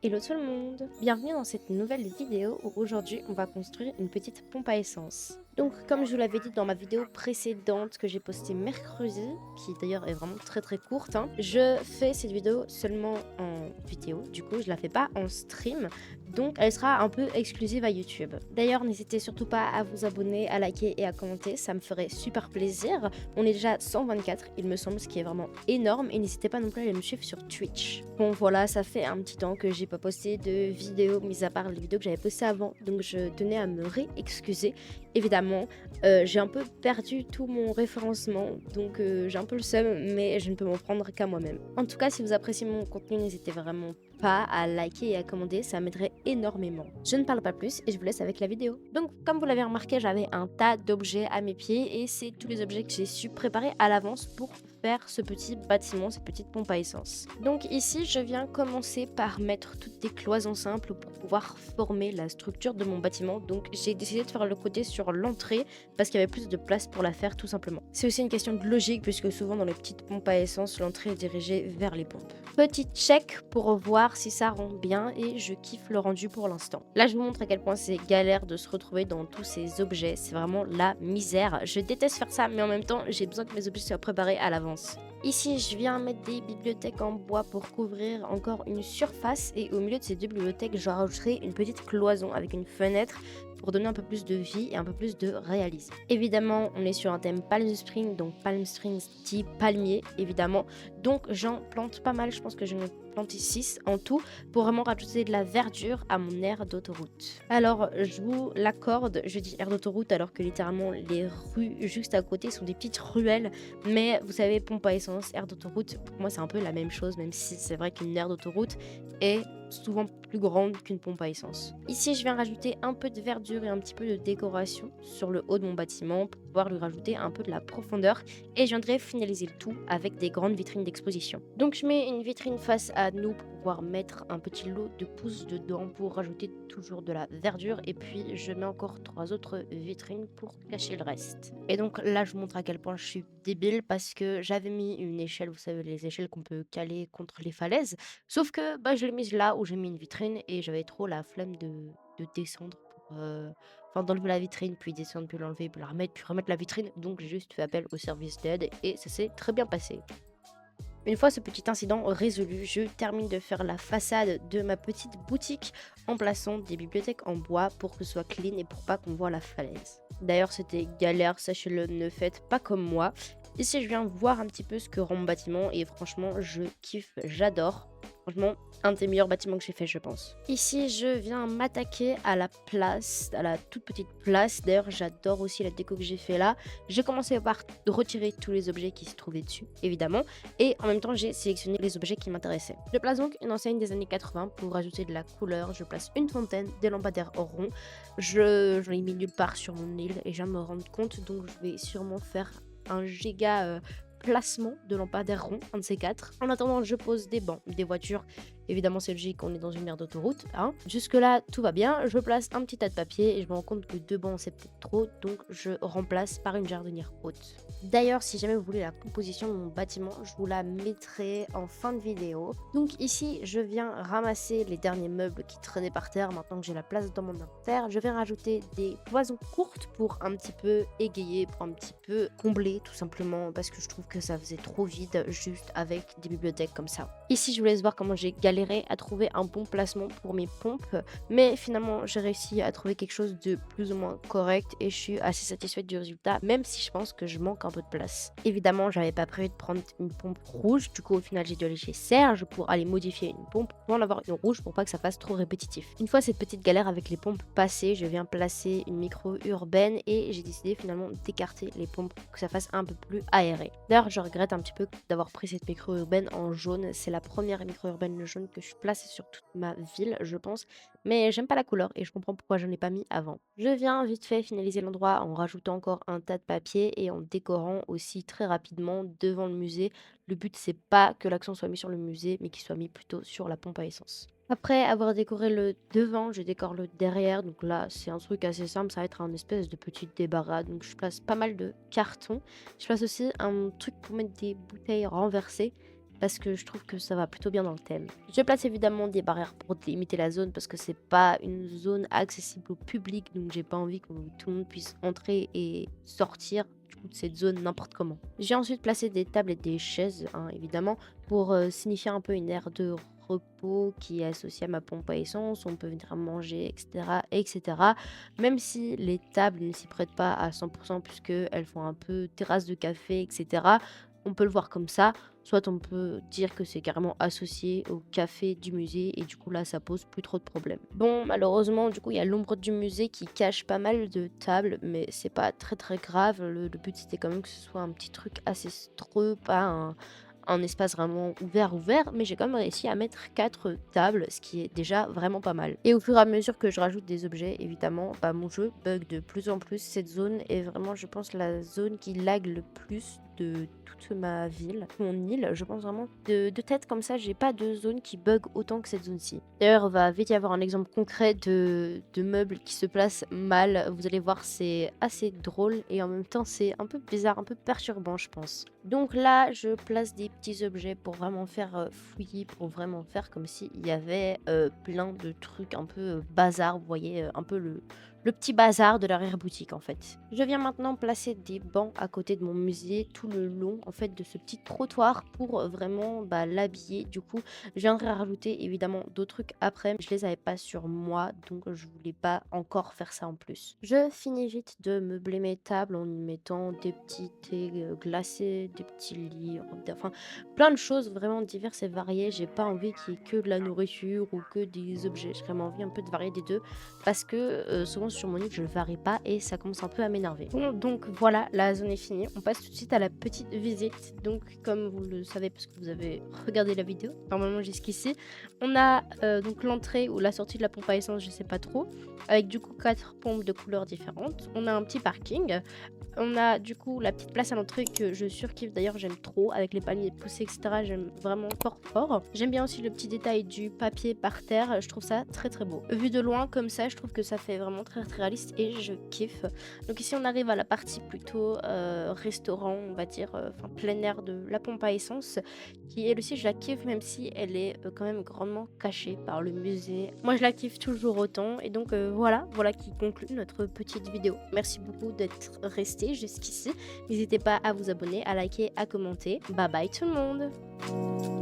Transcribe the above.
Hello tout le monde! Bienvenue dans cette nouvelle vidéo où aujourd'hui on va construire une petite pompe à essence. Donc comme je vous l'avais dit dans ma vidéo précédente que j'ai postée mercredi, qui d'ailleurs est vraiment très courte, hein, je fais cette vidéo seulement en vidéo, du coup je la fais pas en stream, donc elle sera un peu exclusive à YouTube. D'ailleurs n'hésitez surtout pas à vous abonner, à liker et à commenter, ça me ferait super plaisir. On est déjà 124 il me semble, ce qui est vraiment énorme, et n'hésitez pas non plus à aller me suivre sur Twitch. Bon voilà, ça fait un petit temps que j'ai pas posté de vidéo, mis à part les vidéos que j'avais postées avant, donc je tenais à me réexcuser. Évidemment, j'ai un peu perdu tout mon référencement, donc j'ai un peu le seum, mais je ne peux m'en prendre qu'à moi-même. En tout cas, si vous appréciez mon contenu, n'hésitez vraiment pas à liker et à commenter, ça m'aiderait énormément. Je ne parle pas plus et je vous laisse avec la vidéo. Donc, comme vous l'avez remarqué, j'avais un tas d'objets à mes pieds et c'est tous les objets que j'ai su préparer à l'avance pour faire ce petit bâtiment, cette petite pompe à essence. Donc ici, je viens commencer par mettre toutes des cloisons simples pour pouvoir former la structure de mon bâtiment. Donc j'ai décidé de faire le côté sur l'entrée parce qu'il y avait plus de place pour la faire tout simplement. C'est aussi une question de logique puisque souvent dans les petites pompes à essence, l'entrée est dirigée vers les pompes. Petit check pour voir si ça rend bien et je kiffe le rendu pour l'instant. Là, je vous montre à quel point c'est galère de se retrouver dans tous ces objets. C'est vraiment la misère. Je déteste faire ça, mais en même temps, j'ai besoin que mes objets soient préparés à l'avance. Ici, je viens mettre des bibliothèques en bois pour couvrir encore une surface et au milieu de ces deux bibliothèques, je rajouterai une petite cloison avec une fenêtre pour donner un peu plus de vie et un peu plus de réalisme. Évidemment, on est sur un thème Palm Spring, donc Palm Springs dit palmier, évidemment. Donc j'en plante pas mal, je pense que je vais en planter 6 en tout pour vraiment rajouter de la verdure à mon aire d'autoroute. Alors, je vous l'accorde, je dis aire d'autoroute alors que littéralement les rues juste à côté sont des petites ruelles, mais vous savez, pompe à essence, aire d'autoroute, pour moi c'est un peu la même chose, même si c'est vrai qu'une aire d'autoroute est souvent plus grande qu'une pompe à essence. Ici, je viens rajouter un peu de verdure et un petit peu de décoration sur le haut de mon bâtiment pour pouvoir lui rajouter un peu de la profondeur et je viendrai finaliser le tout avec des grandes vitrines d'exposition. Donc je mets une vitrine face à nous pour pouvoir mettre un petit lot de pousses dedans pour rajouter toujours de la verdure et puis je mets encore 3 autres vitrines pour cacher le reste. Et donc là, je vous montre à quel point je suis débile parce que j'avais mis une échelle, vous savez, les échelles qu'on peut caler contre les falaises. Sauf que bah, je l'ai mise là où j'ai mis une vitrine et j'avais trop la flemme de descendre pour, enfin d'enlever la vitrine, puis descendre, puis l'enlever, puis la remettre, puis remettre la vitrine. Donc j'ai juste fait appel au service d'aide et ça s'est très bien passé. Une fois ce petit incident résolu, je termine de faire la façade de ma petite boutique en plaçant des bibliothèques en bois pour que ce soit clean et pour pas qu'on voit la falaise. D'ailleurs, c'était galère, sachez-le, ne faites pas comme moi. Ici, je viens voir un petit peu ce que rend mon bâtiment et franchement, je kiffe, j'adore. Franchement, un des meilleurs bâtiments que j'ai fait, je pense. Ici, je viens m'attaquer à la place, à la toute petite place. D'ailleurs, j'adore aussi la déco que j'ai fait là. J'ai commencé par retirer tous les objets qui se trouvaient dessus, évidemment. Et en même temps, j'ai sélectionné les objets qui m'intéressaient. Je place donc une enseigne des années 80 pour rajouter de la couleur. Je place une fontaine, des lampadaires ronds. J'en ai mis nulle part sur mon île et je viens de me rendre compte. Donc, je vais sûrement faire un giga placement de lampadaires ronds, un de ces quatre. En attendant, je pose des bancs, des voitures. Évidemment, c'est logique, on est dans une aire d'autoroute. Hein. Jusque-là, tout va bien. Je place un petit tas de papier et je me rends compte que 2 bancs, c'est peut-être trop. Donc, je remplace par une jardinière haute. D'ailleurs, si jamais vous voulez la composition de mon bâtiment, je vous la mettrai en fin de vidéo. Donc ici, je viens ramasser les derniers meubles qui traînaient par terre. Maintenant que j'ai la place dans mon inventaire, je vais rajouter des cloisons courtes pour un petit peu égayer, pour un petit peu combler tout simplement parce que je trouve que ça faisait trop vide juste avec des bibliothèques comme ça. Ici, je vous laisse voir comment j'ai galéré à trouver un bon placement pour mes pompes, mais finalement, j'ai réussi à trouver quelque chose de plus ou moins correct et je suis assez satisfaite du résultat, même si je pense que je manque un peu de place. Évidemment, j'avais pas prévu de prendre une pompe rouge, du coup, au final, j'ai dû aller chez Serge pour aller modifier une pompe pour en avoir une rouge pour pas que ça fasse trop répétitif. Une fois cette petite galère avec les pompes passée, je viens placer une micro urbaine et j'ai décidé finalement d'écarter les pompes pour que ça fasse un peu plus aéré. D'ailleurs, je regrette un petit peu d'avoir pris cette micro urbaine en jaune. C'est la première micro urbaine jaune que je place sur toute ma ville, je pense. Mais j'aime pas la couleur et je comprends pourquoi je ne l'ai pas mis avant. Je viens vite fait finaliser l'endroit en rajoutant encore un tas de papier et en décorant aussi très rapidement devant le musée. Le but c'est pas que l'accent soit mis sur le musée mais qu'il soit mis plutôt sur la pompe à essence. Après avoir décoré le devant, je décore le derrière. Donc là, c'est un truc assez simple, ça va être un espèce de petit débarras. Donc je place pas mal de cartons. Je place aussi un truc pour mettre des bouteilles renversées. parce que je trouve que ça va plutôt bien dans le thème. Je place évidemment des barrières pour limiter la zone parce que c'est pas une zone accessible au public, donc j'ai pas envie que tout le monde puisse entrer et sortir du coup de cette zone n'importe comment. J'ai ensuite placé des tables et des chaises, hein, évidemment, pour signifier un peu une aire de repos qui est associée à ma pompe à essence. On peut venir manger, etc., etc. Même si les tables ne s'y prêtent pas à 100% puisque elles font un peu terrasse de café, etc. On peut le voir comme ça, soit on peut dire que c'est carrément associé au café du musée et du coup là ça pose plus trop de problèmes. Bon, malheureusement du coup il y a l'ombre du musée qui cache pas mal de tables, mais c'est pas très très grave. Le but c'était quand même que ce soit un petit truc assez streux, pas un espace vraiment ouvert, mais j'ai quand même réussi à mettre 4 tables, ce qui est déjà vraiment pas mal. Et au fur et à mesure que je rajoute des objets, évidemment, bah, mon jeu bug de plus en plus. Cette zone est vraiment, je pense, la zone qui lag le plus de toute ma ville, mon île. Je pense vraiment de tête comme ça, j'ai pas de zone qui bug autant que cette zone-ci. D'ailleurs, il va vite y avoir un exemple concret de meubles qui se placent mal. Vous allez voir, c'est assez drôle et en même temps, c'est un peu bizarre, un peu perturbant, je pense. Donc là, je place des petits objets pour vraiment faire fouiller, pour vraiment faire comme s'il y avait plein de trucs un peu bazar. Vous voyez, un peu le petit bazar de l'arrière-boutique en fait. Je viens maintenant placer des bancs à côté de mon musée tout le long en fait de ce petit trottoir pour vraiment bah, l'habiller. Du coup, je viendrai rajouter évidemment d'autres trucs après, mais je les avais pas sur moi, donc je voulais pas encore faire ça en plus. Je finis vite de meubler mes tables en y mettant des petits thés glacés, des petits livres, enfin plein de choses vraiment diverses et variées. J'ai pas envie qu'il y ait que de la nourriture ou que des objets. J'ai vraiment envie un peu de varier des deux parce que souvent sur mon lit je le varie pas et ça commence un peu à m'énerver. Bon, donc voilà, la zone est finie. On passe tout de suite à la petite visite. Donc comme vous le savez parce que vous avez regardé la vidéo, normalement jusqu'ici, on a donc l'entrée ou la sortie de la pompe à essence, je sais pas trop, avec du coup 4 pompes de couleurs différentes. On a un petit parking. On a du coup la petite place à l'entrée que je surkiffe, d'ailleurs j'aime trop, avec les palmiers poussés, etc. J'aime vraiment fort fort. J'aime bien aussi le petit détail du papier par terre, je trouve ça très très beau. Vu de loin comme ça, je trouve que ça fait vraiment très très réaliste et je kiffe. Donc ici on arrive à la partie plutôt restaurant, on va dire, enfin plein air de la pompe à essence, qui elle aussi je la kiffe même si elle est quand même grandement cachée par le musée. Moi je la kiffe toujours autant et donc voilà qui conclut notre petite vidéo. Merci beaucoup d'être resté jusqu'ici. N'hésitez pas à vous abonner, à liker, à commenter. Bye bye tout le monde!